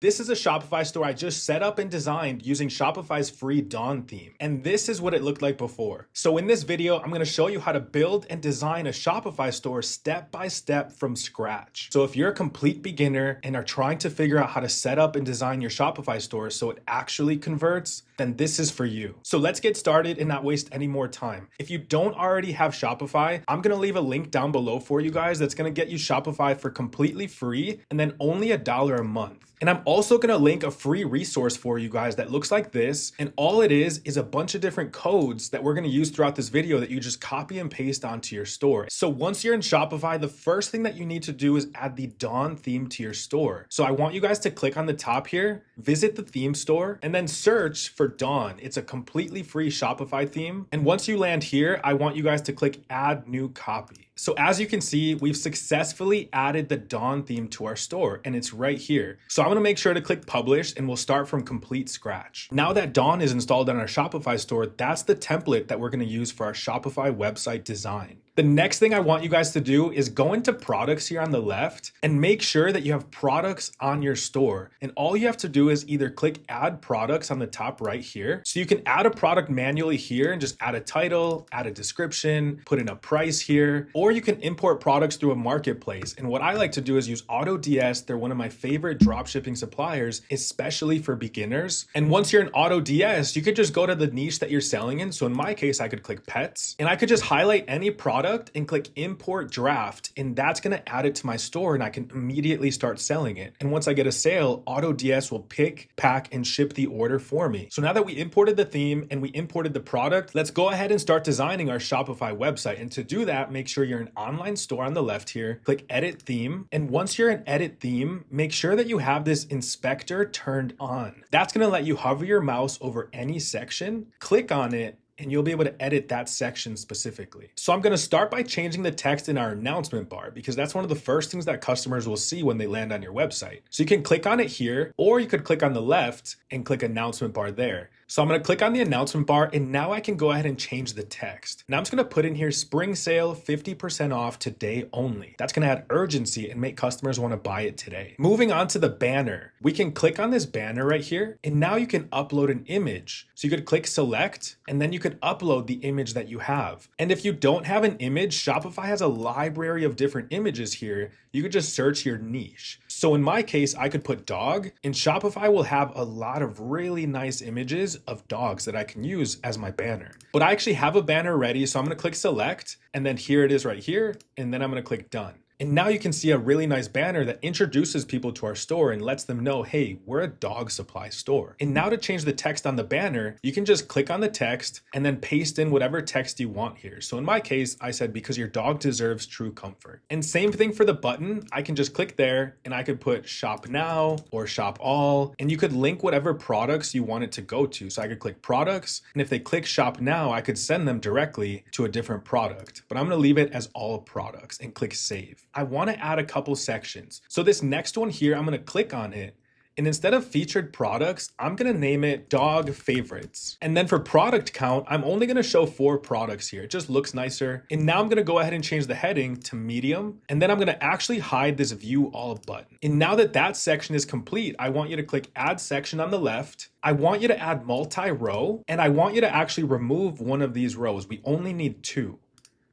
This is a Shopify store I just set up and designed using Shopify's free Dawn theme. And this is what it looked like before. So in this video, I'm gonna show you how to build and design a Shopify store step by step from scratch. So if you're a complete beginner and are trying to figure out how to set up and design your Shopify store so it actually converts, then this is for you. So let's get started and not waste any more time. If you don't already have Shopify, I'm gonna leave a link down below for you guys that's gonna get you Shopify for completely free and then only $1 a month. And I'm also gonna link a free resource for you guys that looks like this. And all it is a bunch of different codes that we're gonna use throughout this video that you just copy and paste onto your store. So once you're in Shopify, the first thing that you need to do is add the Dawn theme to your store. So I want you guys to click on the top here, visit the theme store, and then search for Dawn. It's a completely free Shopify theme. And once you land here, I want you guys to click add new copy. So as you can see, we've successfully added the Dawn theme to our store and it's right here. So I'm gonna make sure to click publish and we'll start from complete scratch. Now that Dawn is installed on our Shopify store, that's the template that we're gonna use for our Shopify website design. The next thing I want you guys to do is go into products here on the left and make sure that you have products on your store. And all you have to do is either click add products on the top right here. So you can add a product manually here and just add a title, add a description, put in a price here, or you can import products through a marketplace. And what I like to do is use AutoDS. They're one of my favorite dropshipping suppliers, especially for beginners. And once you're in AutoDS, you could just go to the niche that you're selling in. So in my case, I could click pets and I could just highlight any product and click import draft, and that's going to add it to my store and I can immediately start selling it. And once I get a sale, AutoDS will pick, pack, and ship the order for me. So now that we imported the theme and we imported the product, let's go ahead and start designing our Shopify website. And to do that, make sure you're in online store on the left here, click edit theme. And once you're in edit theme, make sure that you have this inspector turned on. That's going to let you hover your mouse over any section, click on it, and you'll be able to edit that section specifically. So I'm gonna start by changing the text in our announcement bar because that's one of the first things that customers will see when they land on your website. So you can click on it here, or you could click on the left and click announcement bar there. So I'm gonna click on the announcement bar and now I can go ahead and change the text. Now I'm just gonna put in here spring sale, 50% off today only. That's gonna add urgency and make customers wanna buy it today. Moving on to the banner, we can click on this banner right here and now you can upload an image. So you could click select and then you could upload the image that you have. And if you don't have an image, Shopify has a library of different images here. You could just search your niche. So in my case, I could put dog, and Shopify will have a lot of really nice images of dogs that I can use as my banner. But I actually have a banner ready, so I'm gonna click select, and then here it is right here, and then I'm gonna click done. And now you can see a really nice banner that introduces people to our store and lets them know, hey, we're a dog supply store. And now to change the text on the banner, you can just click on the text and then paste in whatever text you want here. So in my case, I said, because your dog deserves true comfort. And same thing for the button. I can just click there and I could put shop now or shop all, and you could link whatever products you want it to go to. So I could click products, and if they click shop now, I could send them directly to a different product. But I'm gonna leave it as all products and click save. I want to add a couple sections. So this next one here, I'm going to click on it. And instead of featured products, I'm going to name it dog favorites. And then for product count, I'm only going to show 4 products here. It just looks nicer. And now I'm going to go ahead and change the heading to medium. And then I'm going to actually hide this view all button. And now that that section is complete, I want you to click add section on the left. I want you to add multi-row. And I want you to actually remove one of these rows. We only need 2.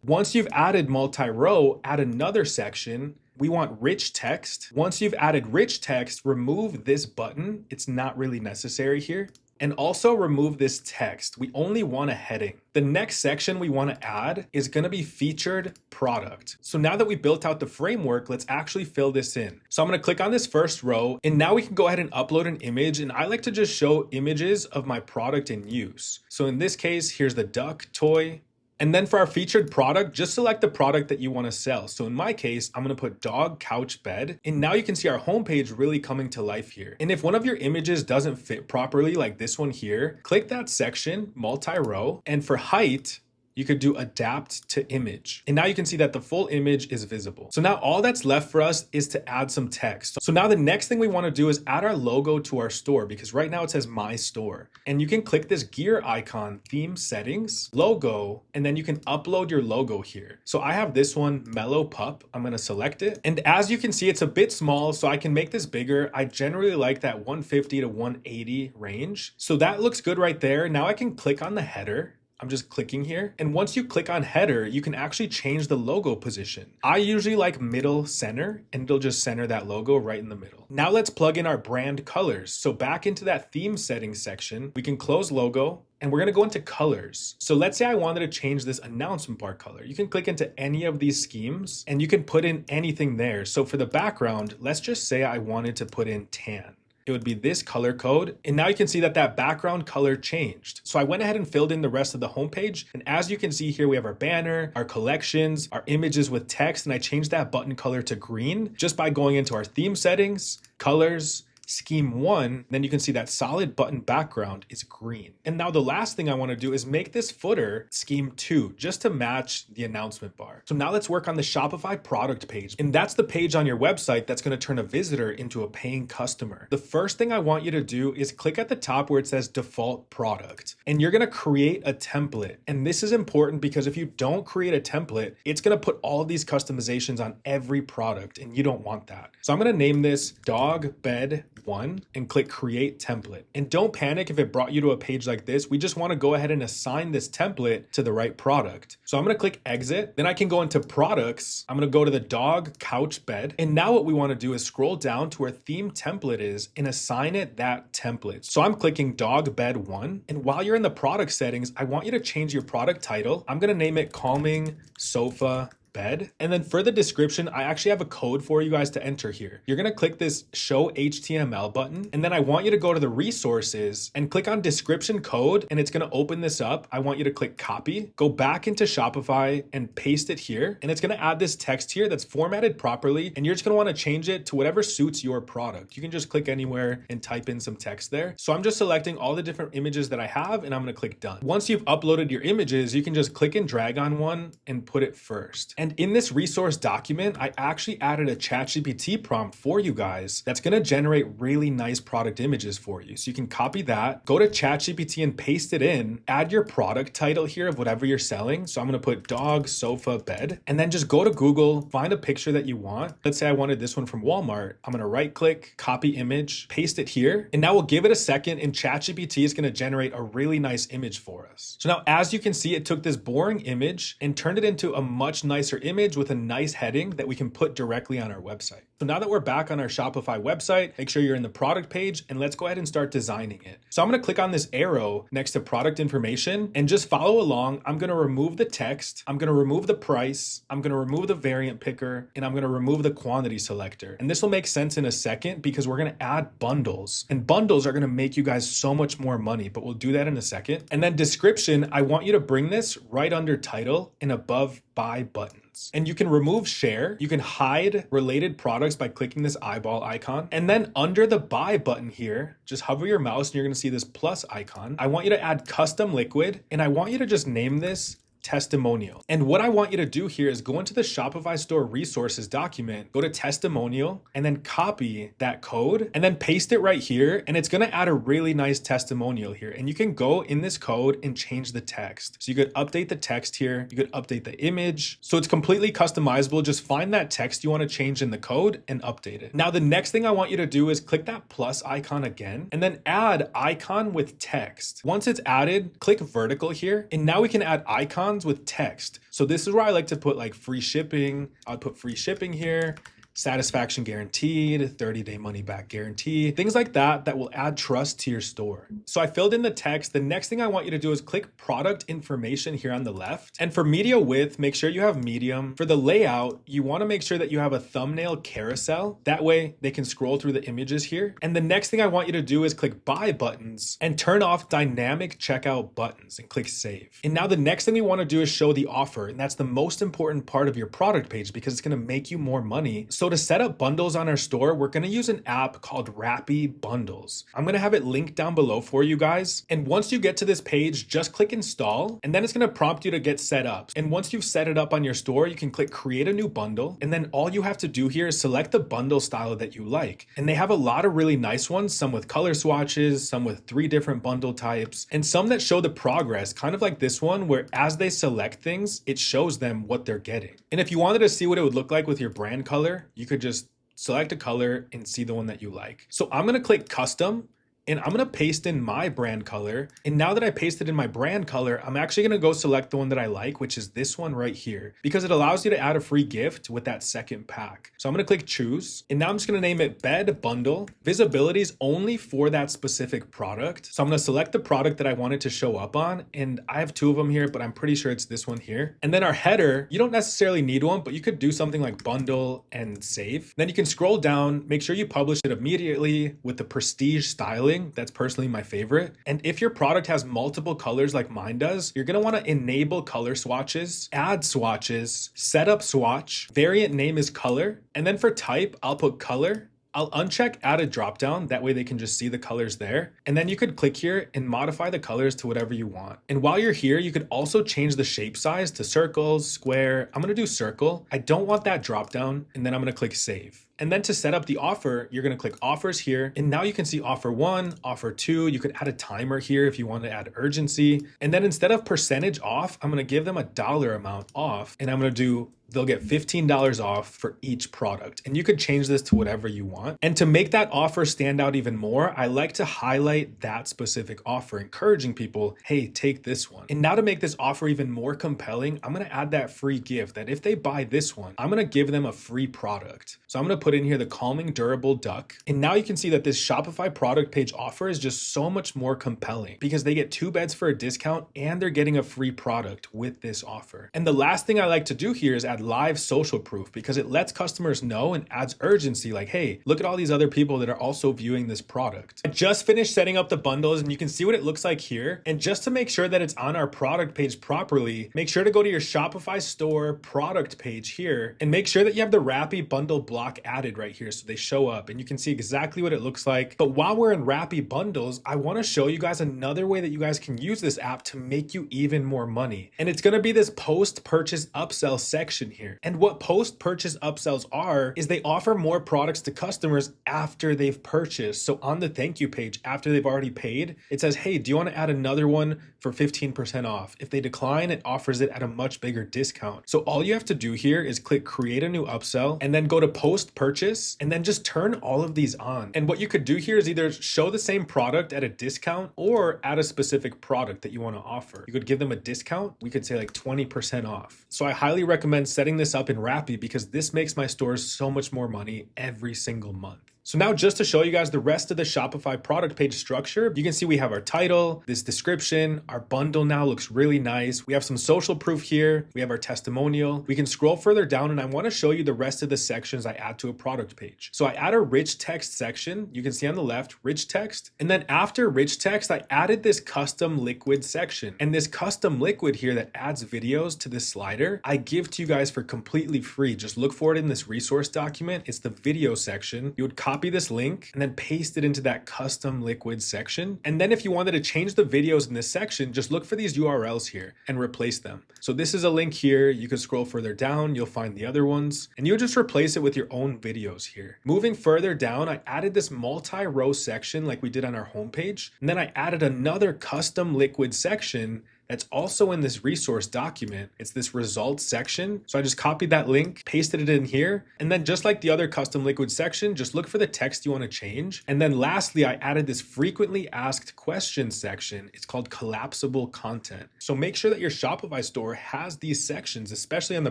Once you've added multi-row, add another section. We want rich text. Once you've added rich text, remove this button. It's not really necessary here. And also remove this text. We only want a heading. The next section we want to add is going to be featured product. So now that we built out the framework, let's actually fill this in. So I'm going to click on this first row and now we can go ahead and upload an image. And I like to just show images of my product in use. So in this case, here's the duck toy. And then for our featured product, just select the product that you want to sell. So in my case, I'm going to put dog couch bed. And now you can see our homepage really coming to life here. And if one of your images doesn't fit properly, like this one here, click that section, multi-row. And for height, you could do adapt to image. And now you can see that the full image is visible. So now all that's left for us is to add some text. So now the next thing we want to do is add our logo to our store, because right now it says my store. And you can click this gear icon, theme settings, logo, and then you can upload your logo here. So I have this one, Mellow Pup. I'm going to select it. And as you can see, it's a bit small, so I can make this bigger. I generally like that 150 to 180 range. So that looks good right there. Now I can click on the header. I'm just clicking here. And once you click on header, you can actually change the logo position. I usually like middle center, and it'll just center that logo right in the middle. Now let's plug in our brand colors. So back into that theme settings section, we can close logo, and we're gonna go into colors. So let's say I wanted to change this announcement bar color. You can click into any of these schemes and you can put in anything there. So for the background, let's just say I wanted to put in tan. It would be this color code. And now you can see that that background color changed. So I went ahead and filled in the rest of the homepage. And as you can see here, we have our banner, our collections, our images with text, and I changed that button color to green just by going into our theme settings, colors, scheme 1, then you can see that solid button background is green. And now the last thing I want to do is make this footer scheme 2 just to match the announcement bar. So now let's work on the Shopify product page. And that's the page on your website that's going to turn a visitor into a paying customer. The first thing I want you to do is click at the top where it says default product. And you're going to create a template. And this is important because if you don't create a template, it's going to put all of these customizations on every product, and you don't want that. So I'm going to name this dog bed 1 and click create template. And don't panic if it brought you to a page like this. We just want to go ahead and assign this template to the right product. So I'm going to click exit. Then I can go into products. I'm going to go to the dog couch bed. And now what we want to do is scroll down to where theme template is and assign it that template. So I'm clicking dog bed 1. And while you're in the product settings, I want you to change your product title. I'm going to name it calming sofa bed. And then for the description, I actually have a code for you guys to enter here. You're going to click this show HTML button. And then I want you to go to the resources and click on description code. And it's going to open this up. I want you to click copy, go back into Shopify and paste it here. And it's going to add this text here that's formatted properly. And you're just going to want to change it to whatever suits your product. You can just click anywhere and type in some text there. So I'm just selecting all the different images that I have and I'm going to click done. Once you've uploaded your images, you can just click and drag on one and put it first. And in this resource document, I actually added a ChatGPT prompt for you guys that's going to generate really nice product images for you. So you can copy that, go to ChatGPT and paste it in, add your product title here of whatever you're selling. So I'm going to put dog, sofa, bed, and then just go to Google, find a picture that you want. Let's say I wanted this one from Walmart. I'm going to right click, copy image, paste it here. And now we'll give it a second and ChatGPT is going to generate a really nice image for us. So now as you can see, it took this boring image and turned it into a much nicer image with a nice heading that we can put directly on our website. So now that we're back on our Shopify website, make sure you're in the product page and let's go ahead and start designing it. So I'm going to click on this arrow next to product information and just follow along. I'm going to remove the text. I'm going to remove the price. I'm going to remove the variant picker and I'm going to remove the quantity selector. And this will make sense in a second because we're going to add bundles and bundles are going to make you guys so much more money, but we'll do that in a second. And then description, I want you to bring this right under title and above buy buttons. And you can remove share. You can hide related products by clicking this eyeball icon. And then under the buy button here, just hover your mouse and you're going to see this plus icon. I want you to add custom liquid and I want you to just name this testimonial. And what I want you to do here is go into the Shopify store resources document, go to testimonial and then copy that code and then paste it right here. And it's going to add a really nice testimonial here. And you can go in this code and change the text. So you could update the text here. You could update the image. So it's completely customizable. Just find that text you want to change in the code and update it. Now, the next thing I want you to do is click that plus icon again and then add icon with text. Once it's added, click vertical here. And now we can add icons with text. So this is where I like to put like free shipping. I'll put free shipping here. Satisfaction guaranteed, 30-day money back guarantee, things like that that will add trust to your store. So I filled in the text. The next thing I want you to do is click product information here on the left. And for media width, make sure you have medium. For the layout, you want to make sure that you have a thumbnail carousel. That way they can scroll through the images here. And the next thing I want you to do is click buy buttons and turn off dynamic checkout buttons and click save. And now the next thing we want to do is show the offer. And that's the most important part of your product page because it's going to make you more money. So So to set up bundles on our store, we're gonna use an app called Rappi Bundles. I'm gonna have it linked down below for you guys. And once you get to this page, just click install, and then it's gonna prompt you to get set up. And once you've set it up on your store, you can click create a new bundle. And then all you have to do here is select the bundle style that you like. And they have a lot of really nice ones, some with color swatches, some with 3 different bundle types, and some that show the progress, kind of like this one, where as they select things, it shows them what they're getting. And if you wanted to see what it would look like with your brand color, you could just select a color and see the one that you like. So I'm gonna click custom, and I'm gonna paste in my brand color. And now that I pasted in my brand color, I'm actually gonna go select the one that I like, which is this one right here, because it allows you to add a free gift with that second pack. So I'm gonna click choose, and now I'm just gonna name it bed bundle. Visibility is only for that specific product. So I'm gonna select the product that I want it to show up on, and I have 2 of them here, but I'm pretty sure it's this one here. And then our header, you don't necessarily need one, but you could do something like bundle and save. Then you can scroll down, make sure you publish it immediately with the prestige styling. That's personally my favorite. And if your product has multiple colors like mine does, you're gonna wanna enable color swatches, add swatches, set up swatch, variant name is color, and then for type, I'll put color. I'll uncheck add a dropdown, that way they can just see the colors there. And then you could click here and modify the colors to whatever you want. And while you're here, you could also change the shape size to circles, square. I'm gonna do circle. I don't want that dropdown, and then I'm gonna click save. And then to set up the offer, you're gonna click offers here. And now you can see offer 1, offer 2. You could add a timer here if you want to add urgency. And then instead of percentage off, I'm gonna give them a dollar amount off. And I'm gonna do, they'll get $15 off for each product. And you could change this to whatever you want. And to make that offer stand out even more, I like to highlight that specific offer, encouraging people, hey, take this one. And now to make this offer even more compelling, I'm gonna add that free gift that if they buy this one, I'm gonna give them a free product. So I'm gonna put in here the calming durable duck. And now you can see that this Shopify product page offer is just so much more compelling because they get 2 beds for a discount and they're getting a free product with this offer. And the last thing I like to do here is add live social proof because it lets customers know and adds urgency like, hey, look at all these other people that are also viewing this product. I just finished setting up the bundles and you can see what it looks like here. And just to make sure that it's on our product page properly, make sure to go to your Shopify store product page here and make sure that you have the Rappi bundle block added right here so they show up and you can see exactly what it looks like. But while we're in Rappi bundles, I want to show you guys another way that you guys can use this app to make you even more money. And it's going to be this post-purchase upsell section here. And what post-purchase upsells are is they offer more products to customers after they've purchased. So on the thank you page, after they've already paid, it says, hey, do you want to add another one for 15% off? If they decline, it offers it at a much bigger discount. So all you have to do here is click create a new upsell and then go to post-purchase and then just turn all of these on. And what you could do here is either show the same product at a discount or add a specific product that you want to offer. You could give them a discount. We could say like 20% off. So I highly recommend setting this up in Rappi because this makes my stores so much more money every single month. So now just to show you guys the rest of the Shopify product page structure, you can see we have our title, this description, our bundle now looks really nice. We have some social proof here. We have our testimonial. We can scroll further down and I want to show you the rest of the sections I add to a product page. So I add a rich text section. You can see on the left, rich text. And then after rich text, I added this custom liquid section. And this custom liquid here that adds videos to this slider, I give to you guys for completely free. Just look for it in this resource document. It's the video section. You would copy this link and then paste it into that custom liquid section. And then if you wanted to change the videos in this section, just look for these URLs here and replace them. So this is a link here. You can scroll further down. You'll find the other ones and you'll just replace it with your own videos here. Moving further down, I added this multi-row section like we did on our homepage. And then I added another custom liquid section that's also in this resource document. It's this results section. So I just copied that link, pasted it in here. And then just like the other custom liquid section, just look for the text you want to change. And then lastly, I added this frequently asked questions section. It's called collapsible content. So make sure that your Shopify store has these sections, especially on the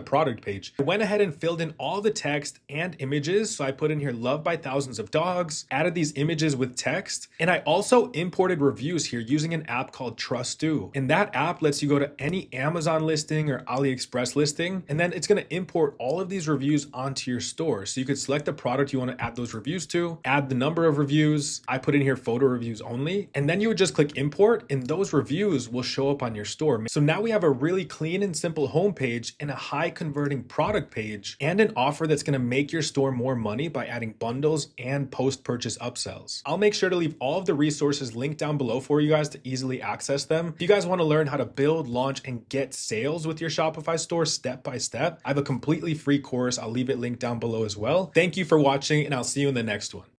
product page. I went ahead and filled in all the text and images. So I put in here loved by thousands of dogs, added these images with text. And I also imported reviews here using an app called Trustoo. And that app app lets you go to any Amazon listing or AliExpress listing, and then it's going to import all of these reviews onto your store. So you could select the product you want to add those reviews to, add the number of reviews. I put in here photo reviews only, and then you would just click import and those reviews will show up on your store. So now we have a really clean and simple homepage and a high converting product page and an offer that's going to make your store more money by adding bundles and post-purchase upsells. I'll make sure to leave all of the resources linked down below for you guys to easily access them. If you guys want to learn how to build, launch, and get sales with your Shopify store step by step, I have a completely free course. I'll leave it linked down below as well. Thank you for watching, and I'll see you in the next one.